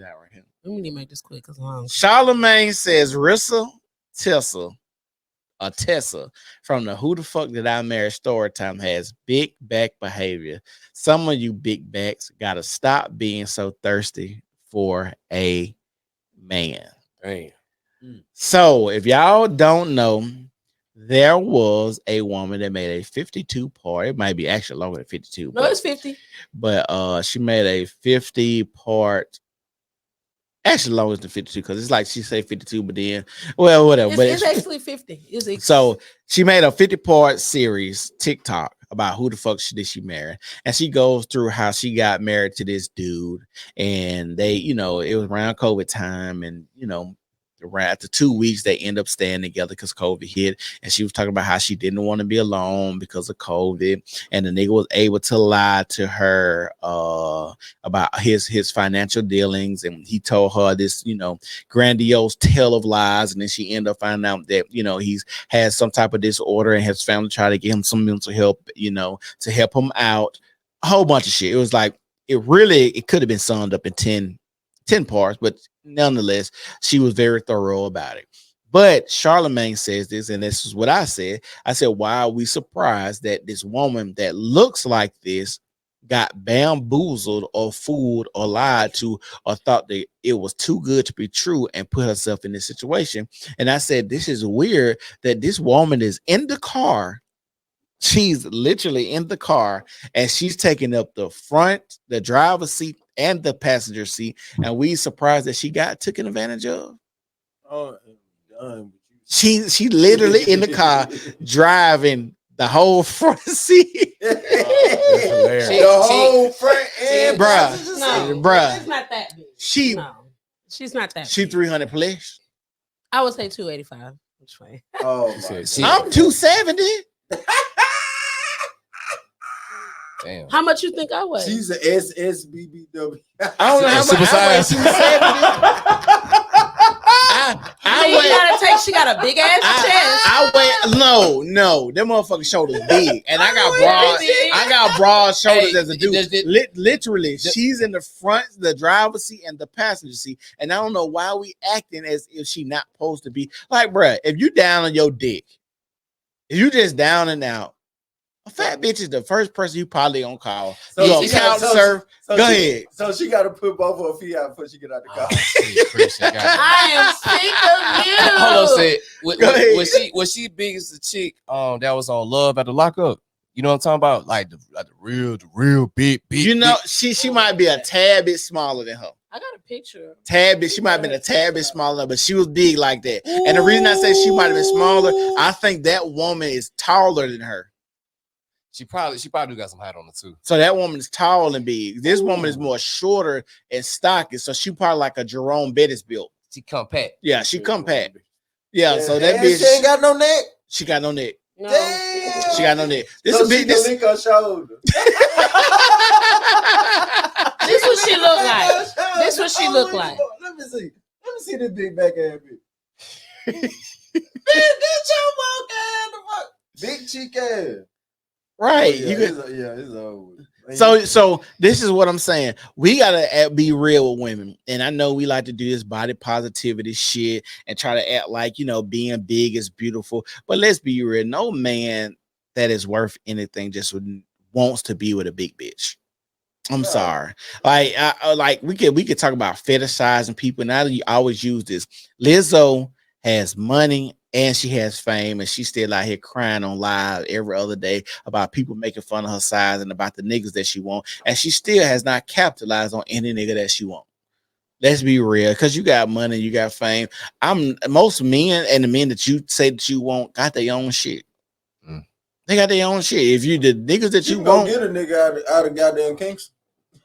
Right here. Let me make this quick because long. Charlamagne says Rissa Tessa, or Tessa, from the Who the Fuck Did I Marry story time has big back behavior. Some of you big backs gotta stop being so thirsty for a man. Damn. So if y'all don't know, there was a woman that made a 52 part. It might be actually longer than 52. No, it's 50. But she made a 50 part. Actually, longer than 52 because it's like she said 52, but then, well, whatever. It's actually 50. So she made a 50 part series TikTok about who the fuck did she marry, and she goes through how she got married to this dude, and they, it was around COVID time, and right after 2 weeks they end up staying together because COVID hit, and she was talking about how she didn't want to be alone because of COVID, and the nigga was able to lie to her about his financial dealings, and he told her this grandiose tale of lies, and then she ended up finding out that he's has some type of disorder, and his family tried to get him some mental help to help him out, a whole bunch of shit. It was like it could have been summed up in 10 parts, but nonetheless, she was very thorough about it. But Charlamagne says this, and this is what I said. I said, why are we surprised that this woman that looks like this got bamboozled or fooled or lied to or thought that it was too good to be true and put herself in this situation? And I said, this is weird that this woman is in the car. She's literally in the car, and she's taking up the front, the driver's seat, and the passenger seat, and we surprised that she got taken advantage of. Oh, she literally in the car driving the whole front seat. The whole front end, bruh. No, bruh. She's not that big. She's not that. She 300 plus. I would say 285. Which way? Oh, I'm 270. Damn. How much you think I weigh? She's an SSBBW. I don't know how much I weigh. 270. She got a big ass chest. I weigh no. Them motherfucking shoulders big, and I got broad shoulders as a dude. Literally, she's in the front, the driver's seat, and the passenger seat, and I don't know why we acting as if she not supposed to be. Like, bruh, if you down on your dick, if you just down and out. A fat bitch is the first person you probably gonna call. So you gonna couch surf. Go ahead. So she got to put both of her feet out before she get out the car. I am sick of you. Hold on, said was she big as the chick that was on Love at the Lockup? You know what I'm talking about? Like the real big. She might be a tad bit smaller than her. I got a picture. Tad bit. She might have been a tad bit smaller, but she was big like that. Ooh. And the reason I say she might have been smaller, I think that woman is taller than her. She probably got some height on her too. So that woman is tall and big. This woman is more shorter and stocky. So she probably like a Jerome Bettis built. She compact. Yeah, she compact. Yeah, so that bitch. She ain't got no neck. She got no neck. No. Damn. She got no neck. This so is big. This lick her shoulder. This what she look like. This what she look like. Let me see this big back ass bitch. Man, get your walk ass. Big cheek ass. Right. Oh, yeah, it's over. So this is what I'm saying. We gotta be real with women, and I know we like to do this body positivity shit and try to act like being big is beautiful. But let's be real. No man that is worth anything just wants to be with a big bitch. I'm sorry. Like we could talk about fetishizing people. Now you always use this. Lizzo has money and she has fame, and she's still out here crying on live every other day about people making fun of her size and about the niggas that she want, and she still has not capitalized on any nigga that she want. Let's be real, because you got money, you got fame. Most men and the men that you say that you want got their own shit. They got their own shit. If you the niggas that you want, get a nigga out of goddamn Kingston.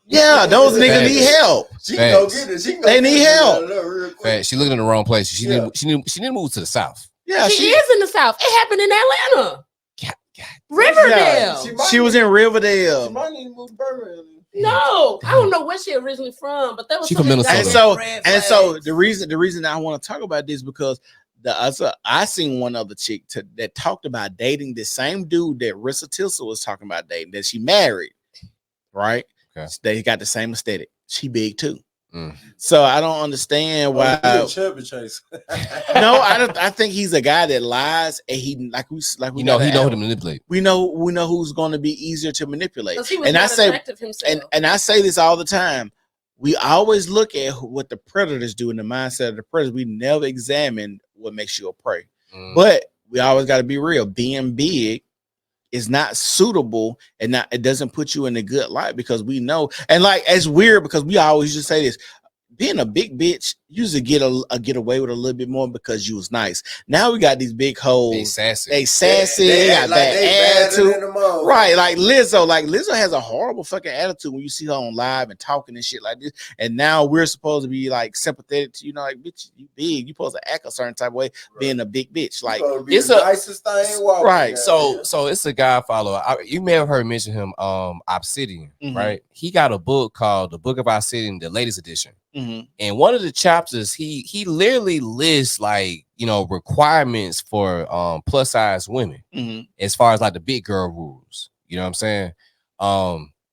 Yeah, those niggas need help. She can go get it. They need help. She looking in the wrong place. She need to move to the south. Yeah, she is in the south. It happened in Atlanta. Riverdale. Yeah, she was in Riverdale. She might need to move to Birmingham. No, I don't know where she originally from, but that was from Minnesota. And so the reason I want to talk about this because I seen one other chick that talked about dating the same dude that Rissa Tessa was talking about dating, that she married, right? Okay. They got the same aesthetic. She big too. So I don't understand why. Chubby Chase. No, I don't. I think he's a guy that lies, and he we he know how to manipulate. We know who's going to be easier to manipulate. Because he was And I not say, attractive himself. and I say this all the time. We always look at what the predators do in the mindset of the predator. We never examine what makes you a prey. But we always got to be real. Being big is not suitable, and it doesn't put you in a good light, because we know. And like, it's weird because we always used to say this. Being a big bitch, you used to get away with a little bit more because you was nice. Now we got these big hoes. They sassy. They got bad attitude. Right, like Lizzo. Like Lizzo has a horrible fucking attitude when you see her on live and talking and shit like this. And now we're supposed to be like sympathetic to, like, bitch, you big. You supposed to act a certain type of way, being a big bitch. Like, it's the nicest thing walking. Right. So it's a guy follower. You may have heard mention him, Obsidian, right? He got a book called The Book of Obsidian, the latest edition. And one of the chapters, he literally lists, like, requirements for plus size women, as far as like the big girl rules. You know what I'm saying?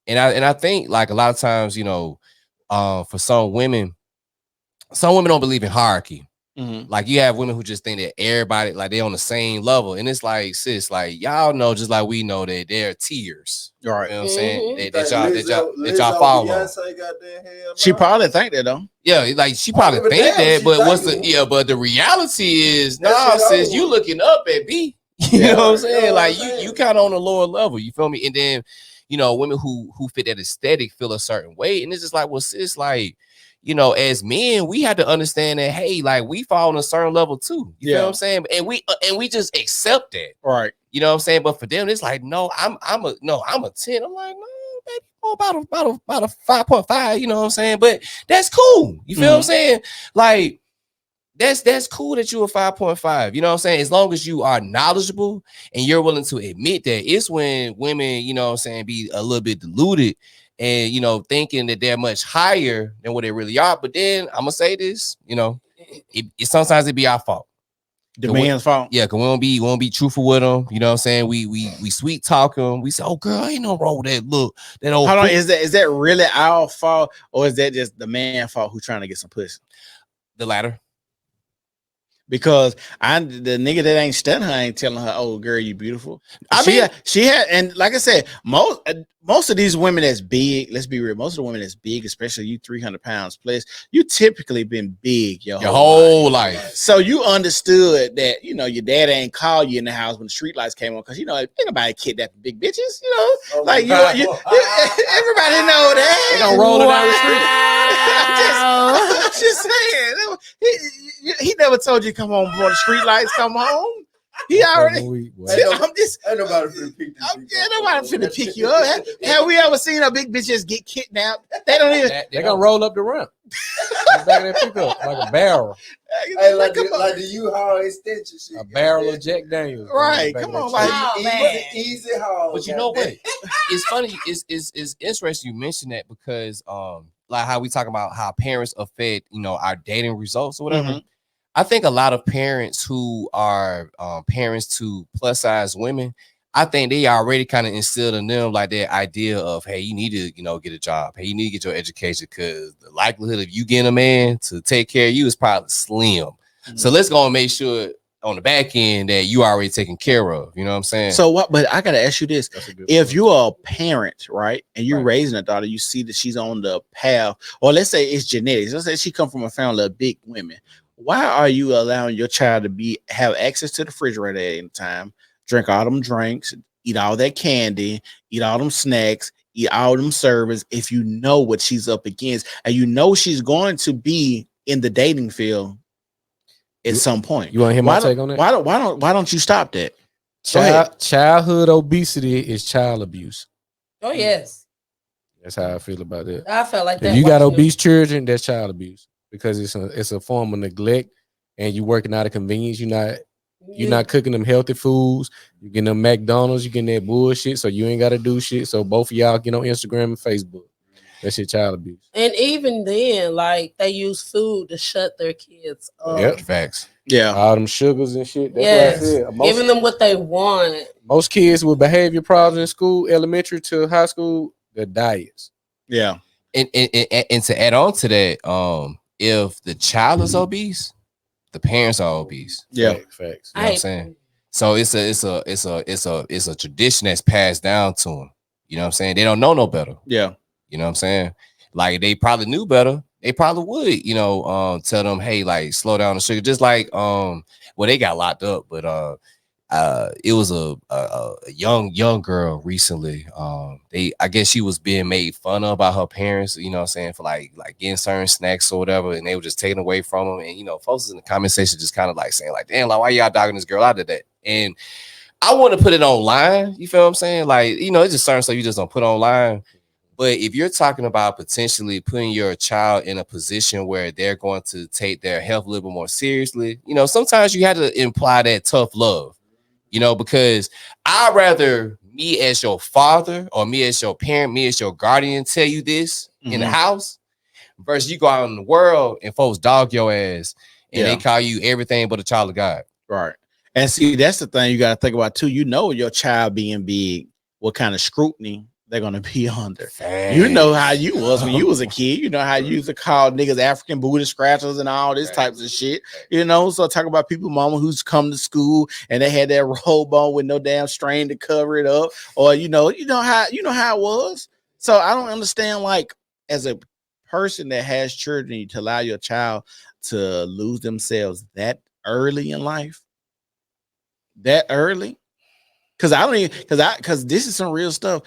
And I think, like, a lot of times, for some women don't believe in hierarchy. Like, you have women who just think that everybody, like, they on the same level, and it's like, sis, like, y'all know, just like we know, that there are tiers. Right. You know what I'm saying? That y'all follow. She probably think that, though. Yeah, like, she probably think that, but but the reality is, sis, you looking up at B. You know what I'm saying? Like, you kind of on a lower level. You feel me? And then, women who fit that aesthetic feel a certain way, and it's just like, well, sis, like, as men, we had to understand that, hey, like, we fall on a certain level too. You know what I'm saying? And we just accept that. Right. You know what I'm saying? But for them, it's like, no, I'm a 10. I'm like, no, baby, about a 5.5, you know what I'm saying? But that's cool. You feel what I'm saying? Like, that's cool that you're a 5.5. You know what I'm saying? As long as you are knowledgeable and you're willing to admit that. It's when women, you know what I'm saying, be a little bit deluded and, thinking that they're much higher than what they really are. But then I'm gonna say this, it sometimes it be our fault. The man's fault. Yeah, because we won't be truthful with them. You know what I'm saying? We sweet talk them. We say, oh, girl, ain't no wrong with that look. That old. Hold on, is that really our fault, or is that just the man's fault who trying to get some pussy? The latter. Because the nigga that ain't studying her ain't telling her, oh, girl, you beautiful. She had, and like I said, most of these women that's big, let's be real, most of the women that's big, especially you 300 pounds plus, you typically been big your whole life. So you understood that, your dad ain't called you in the house when the street lights came on, because, ain't nobody kidnapping big bitches, everybody know that. They gonna roll it down the street. I'm just saying. He never told you come home before the street lights come home. He already. Ain't nobody finna pick this. Nobody finna pick you up. Have we ever seen a big bitch just get kidnapped? They don't even. They gonna roll up the ramp. Back of that pickup like a barrel. Hey, like the U-Haul extension shit. A barrel of Jack Daniels. Right. Come on, like easy haul. But you know what? It's funny. It's interesting you mentioned that, because like how we talk about how parents affect, our dating results or whatever. I think a lot of parents who are parents to plus size women, I think they already kind of instilled in them like that idea of, hey, you need to, get a job. Hey, you need to get your education, because the likelihood of you getting a man to take care of you is probably slim. So let's go and make sure on the back end that you already taken care of. You know what I'm saying? So what? But I gotta ask you this: if you are a parent, right, and you're raising a daughter, you see that she's on the path, or let's say it's genetics. Let's say she come from a family of big women. Why are you allowing your child to have access to the refrigerator at any time, drink all them drinks, eat all that candy, eat all them snacks, eat all them servings, if you know what she's up against, and she's going to be in the dating field at some point? You want to hear my take on that? Why don't you stop that? Childhood obesity is child abuse. Oh yes, that's how I feel about that. I felt like that. If you got obese children, that's child abuse, because it's a form of neglect, and you working out of convenience. You're not cooking them healthy foods. You getting them McDonald's. You getting that bullshit, so you ain't got to do shit. So both of y'all get on Instagram and Facebook. That shit child abuse. And even then, like, they use food to shut their kids up. Yep, facts. Yeah, all them sugars and shit. That's what I said. Giving them what they want. Most kids with behavior problems in school, elementary to high school, their diets. Yeah. And to add on to that, if the child is obese, the parents are obese. Yeah. Facts. You know what I'm saying? So it's a tradition that's passed down to them. You know what I'm saying? They don't know no better. Yeah. You know what I'm saying? Like they probably knew better. They probably would, tell them, hey, like slow down the sugar. Just like well, they got locked up, but it was a young girl recently. I guess she was being made fun of by her parents, you know what I'm saying, for like getting certain snacks or whatever, and they were just taken away from them. And folks in the comment section just kind of like saying, like, damn, like why y'all dogging this girl out of that? And I want to put it online, you feel what I'm saying? Like, it's just certain stuff you just don't put online. But if you're talking about potentially putting your child in a position where they're going to take their health a little bit more seriously, sometimes you have to imply that tough love, because I'd rather me as your father or me as your parent, me as your guardian tell you this in the house versus you go out in the world and folks dog your ass and they call you everything but a child of God. Right. And see, that's the thing you got to think about too. Your child being big, what kind of scrutiny they're gonna be under. You know how you was when you was a kid. You know how you used to call niggas African booty scratchers and all this types of shit. So talk about people, mama, who's come to school and they had that robe on with no damn string to cover it up, or you know how it was. So I don't understand, like, as a person that has children, to allow your child to lose themselves that early in life. That early, because this is some real stuff.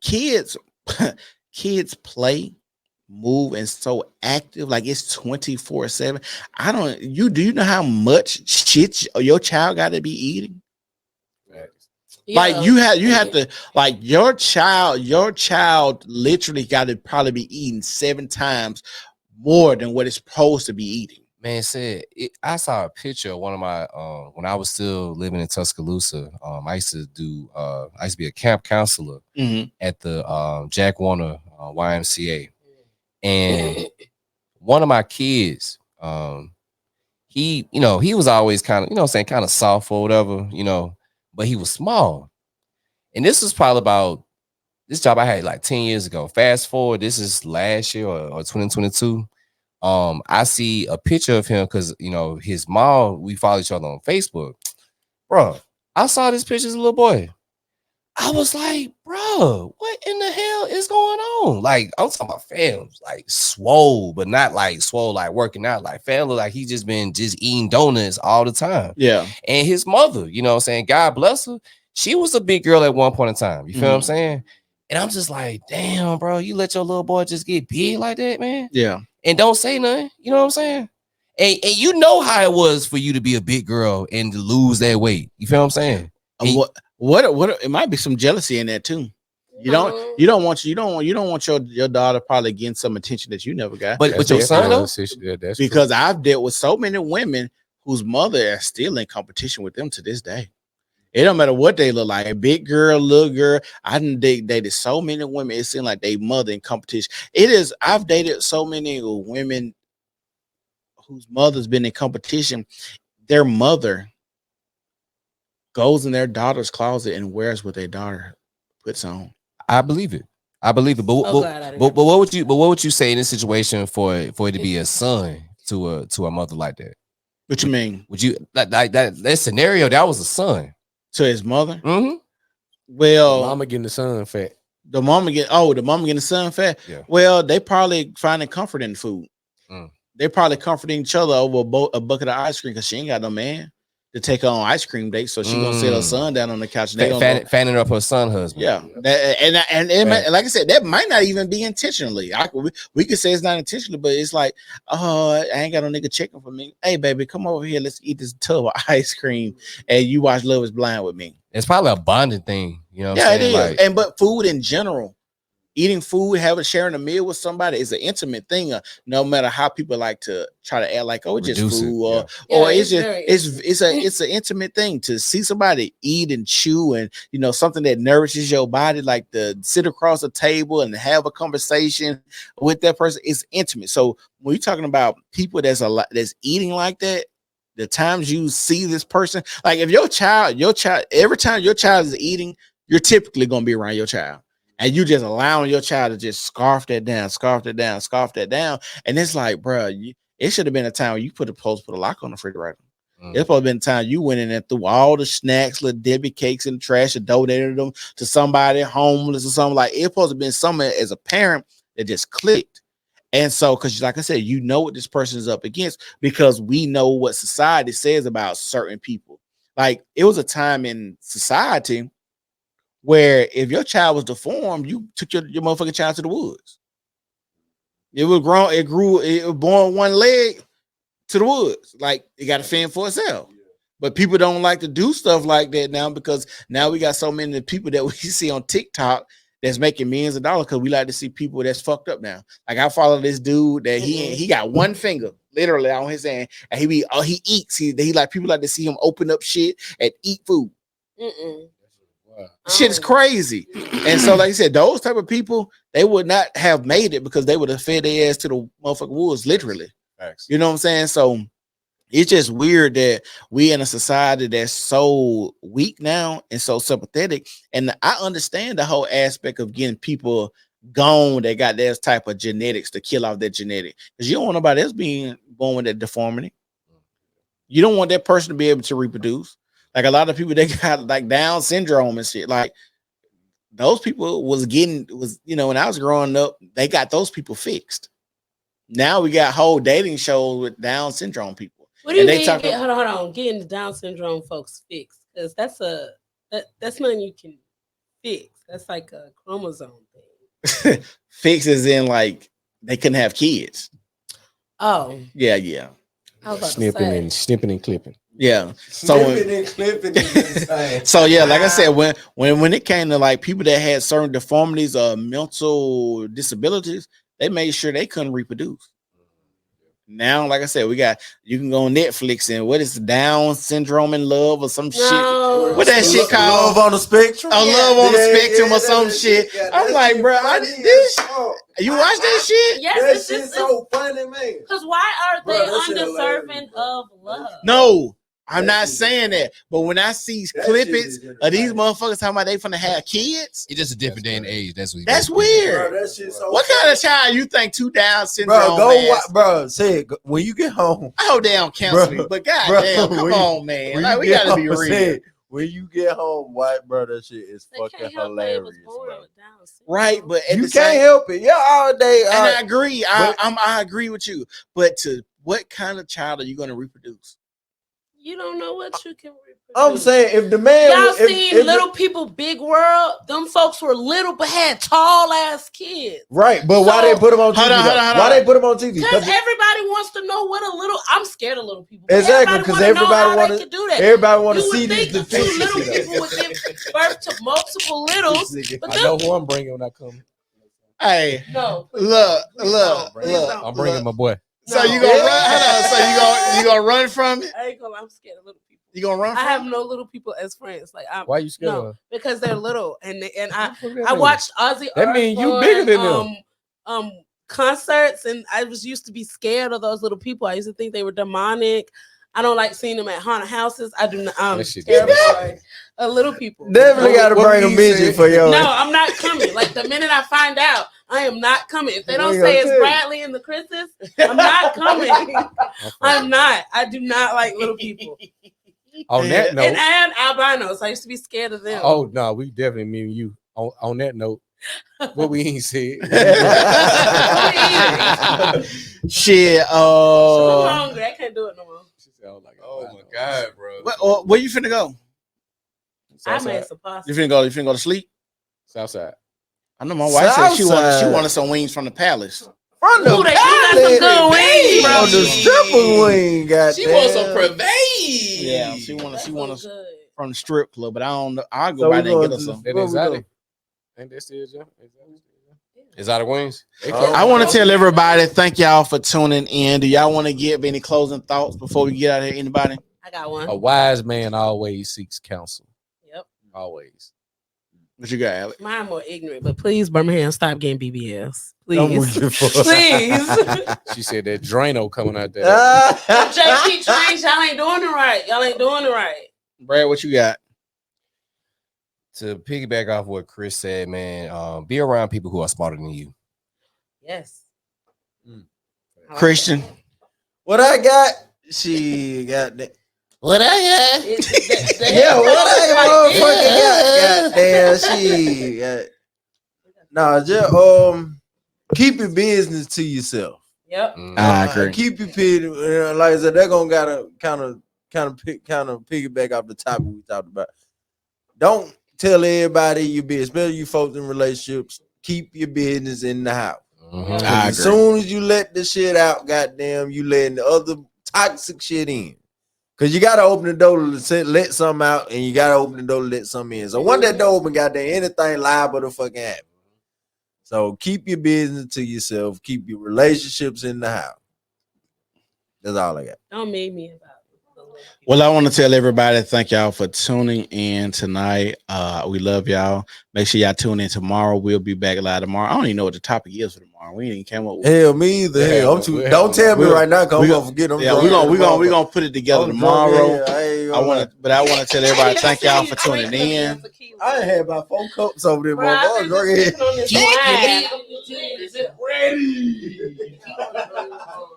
Kids play, move, and so active, like it's 24/7. Do you know how much shit your child got to be eating? Yeah. Like you have to, like, your child literally got to probably be eating 7 times more than what it's supposed to be eating. Man, I saw a picture of one of my when I was still living in Tuscaloosa. I used to be a camp counselor at the Jack Warner YMCA, and one of my kids, he was always kind of kind of soft or whatever, but he was small, and this was probably about this job I had like 10 years ago. Fast forward, this is last year or 2022. I see a picture of him because his mom, we follow each other on Facebook. Bro, I saw this picture as a little boy. I was like, bro, what in the hell is going on? Like, I'm talking about fam, like swole, but not like swole, like working out. Like fam look like he just been eating donuts all the time. Yeah. And his mother, God bless her, she was a big girl at one point in time. You feel what I'm saying? And I'm just like, damn, bro, you let your little boy just get big like that, man? Yeah. And don't say nothing, you know what I'm saying? And you know how it was for you to be a big girl and to lose that weight. You feel what I'm saying? What it might be some jealousy in that too. You don't want your daughter probably getting some attention that you never got. But your son though? Because I've dealt with so many women whose mother are still in competition with them to this day. It don't matter what they look like, a big girl, little girl. I done dated so many women. It seemed like they mother in competition. I've dated so many women whose mother's been in competition. Their mother goes in their daughter's closet and wears what their daughter puts on. I believe it. But what would you say in this situation for it to be a son to a mother like that? What you mean? Would you like that scenario? That was a son. To his mother? Mm-hmm. Well, the mama getting the son fat. The mama getting the son fat. Yeah. Well, they probably finding comfort in food. They probably comforting each other over a bucket of ice cream because she ain't got no man to take her on ice cream date. So she gonna sit her son down on the couch and fanning up her son husband. Yeah. Like I said, that might not even be intentionally. We could say it's not intentional, but it's like, I ain't got no nigga checking for me. Hey baby, come over here. Let's eat this tub of ice cream and you watch Love Is Blind with me. It's probably a bonding thing, What it is. Like, but food in general. Eating food, sharing a meal with somebody is an intimate thing. No matter how people like to try to act like, it's just food, it's an intimate thing to see somebody eat and chew, and something that nourishes your body, like to sit across a table and have a conversation with that person. It's intimate. So when you're talking about people that's eating like that, the times you see this person, like if your child, every time your child is eating, you're typically gonna be around your child. and you just allowing your child to just scarf that down, and it's like, bro, it should have been a time where you put a lock on the refrigerator. It's supposed to been a time you went in and threw all the snacks, little Debbie cakes in the trash, and donated them to somebody homeless or something. Like, it's supposed to have been something as a parent that just clicked. And so, because like I said, you know what this person is up against because we know what society says about certain people. Like, it was a time in society where if your child was deformed, you took your motherfucking child to the woods. It was born one leg to the woods. Like, it got to fend for itself. But people don't like to do stuff like that now because now we got so many people that we see on TikTok that's making millions of dollars because we like to see people that's fucked up now. Like, I follow this dude that he got one finger literally on his hand and he eats. He like people like to see him open up shit and eat food. Wow. Shit is crazy. And so, like I said, those type of people, they would not have made it because they would have fed their ass to the motherfucking woods, literally. Thanks. You know what I'm saying? So it's just weird that we in a society that's so weak now and so sympathetic. And I understand the whole aspect of getting people gone that got that type of genetics to kill off that genetic. Because you don't want nobody else being born with that deformity. You don't want that person to be able to reproduce. Like, a lot of people, they got like Down syndrome and shit. Like, those people when I was growing up, they got those people fixed. Now we got whole dating shows with Down syndrome people. What do you mean? Hold on. Getting the Down syndrome folks fixed, because that's nothing you can fix. That's like a chromosome thing. Fix is in like they couldn't have kids. Oh, yeah. Snipping and clipping. Yeah. So yeah, like I said, when it came to like people that had certain deformities or mental disabilities, they made sure they couldn't reproduce. Now, like I said, you can go on Netflix and what is Down syndrome in love or some shit? What that shit called? Love on the Spectrum? Love on the Spectrum or some shit. I'm like, bro, you watch that shit? Yes, that shit's so funny, man. Because why are they undeserving of love? No. I'm not saying that, but when I see clippings of these motherfuckers talking about they finna have kids, it's just a different day and age. That's weird. Bro, that shit's so what funny. kind of child you think 2 Down syndrome? Bro, say it when you get home. I hope they don't cancel me, but goddamn, come on, man. Like, we gotta be real. When you get home, bro, that shit is fucking hilarious. Right, but you can't help it. Yeah, all day. And I agree. I agree with you. But what kind of child are you going to reproduce? You don't know what you can reproduce. I'm saying if the man y'all seen Little People Big World, them folks were little but had tall ass kids. Right, but why they put them on TV? Why they put them on TV? Because everybody wants to know what a little. I'm scared of little people. Exactly, because everybody want to do that. Everybody want to see these deficiencies. Two little people would give birth to multiple littles. I know who I'm bringing when I come. Hey, no, look. I'm bringing my boy. So you gonna run? Hold on. So you gonna run from it? I ain't gonna. I'm scared of little people. You gonna run? I have no little people as friends. Like, why you scared of them? Because they're little, and I watched Ozzy. That means you bigger than them. Concerts, and I used to be scared of those little people. I used to think they were demonic. I don't like seeing them at haunted houses. I do not. I'm terrified of little people. Definitely got to bring a midget for your. No, I'm not coming. Like, the minute I find out, I am not coming. If they don't say it's Bradley and the Chris's, I'm not coming. I'm not. I do not like little people. On that note, and albinos. I used to be scared of them. Oh no, we definitely mean you. On that note, what we ain't said. Shit. I'm hungry. I can't do it no more. Oh my god, bro. Where you finna go? I made some pasta. You finna go to sleep? Southside. I know my wife said she wanted some wings from the palace. From the palace, some good wings, bro. On the stripper wing, goddamn. She wants some privé. Yeah, she wants from the strip club, but I don't know. I'll go by there and get her some. That exotic. Ain't that still John? Exotic wings. I want to tell everybody, thank y'all for tuning in. Do y'all want to give any closing thoughts before we get out of here? Anybody? I got one. A wise man always seeks counsel. Yep. Always. What you got, Alex? Mine more ignorant, but please, Birmingham, stop getting BBS. Please. Please. She said that Drano coming out there. JP trains, y'all ain't doing it right. Y'all ain't doing it right. Brad, what you got? to piggyback off what Chris said, man, be around people who are smarter than you. Yes. Christian. What I got? She got that. What I got? Yeah, what I motherfucking got? Goddamn, she got. Nah, just keep your business to yourself. Yep. I agree. Keep your business. Like I said, they're gonna gotta kind of piggyback off the topic we talked about. Don't tell everybody your business, especially you folks in relationships. Keep your business in the house. I As agree. soon as you let the shit out, goddamn, you letting the other toxic shit in. Cause you gotta open the door to let some out, and you gotta open the door to let some in. So once that door open, goddamn, anything liable to fucking happen. So keep your business to yourself. Keep your relationships in the house. That's all I got. Don't make me about it. Well, I want to tell everybody thank y'all for tuning in tonight. We love y'all. Make sure y'all tune in tomorrow. We'll be back live tomorrow. I don't even know what the topic is for tomorrow. We ain't even came up with Hell, me either. Yeah, Hell, I'm too. Don't tell me right now, cause I'm gonna forget. I'm drunk. we're gonna put it together tomorrow. I want to tell everybody thank y'all for tuning in. I had about 4 cups over there, Bro, I've motherfucker. been sipping on this wine.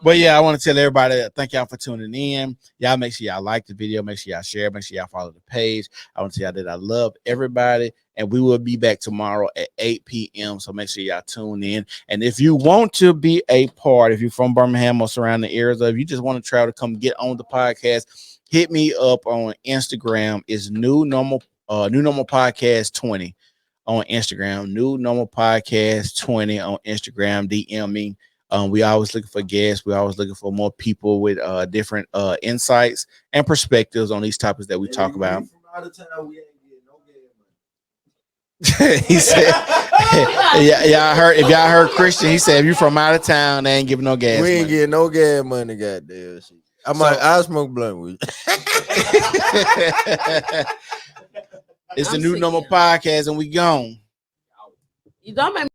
But yeah, I want to tell everybody thank y'all for tuning in. Y'all make sure y'all like the video, make sure y'all share, make sure y'all follow the page. I want to tell y'all that I love everybody, and we will be back tomorrow at 8 p.m. So make sure y'all tune in. And if you want to be a part, if you're from Birmingham or surrounding areas, or if you just want to try to come get on the podcast, hit me up on Instagram. It's New Normal Podcast 20 on Instagram. New Normal Podcast 20 on Instagram. DM me. We always looking for guests. We always looking for more people with different insights and perspectives on these topics that we talk about. From out of town, we ain't getting no gas money. He said, "Yeah, I heard. If y'all heard Christian, he said if you from out of town, they ain't giving no gas. We ain't money. getting no gas money, goddamn shit. I'll smoke blunt with you. It's the New Normal Podcast, and we gone. You don't make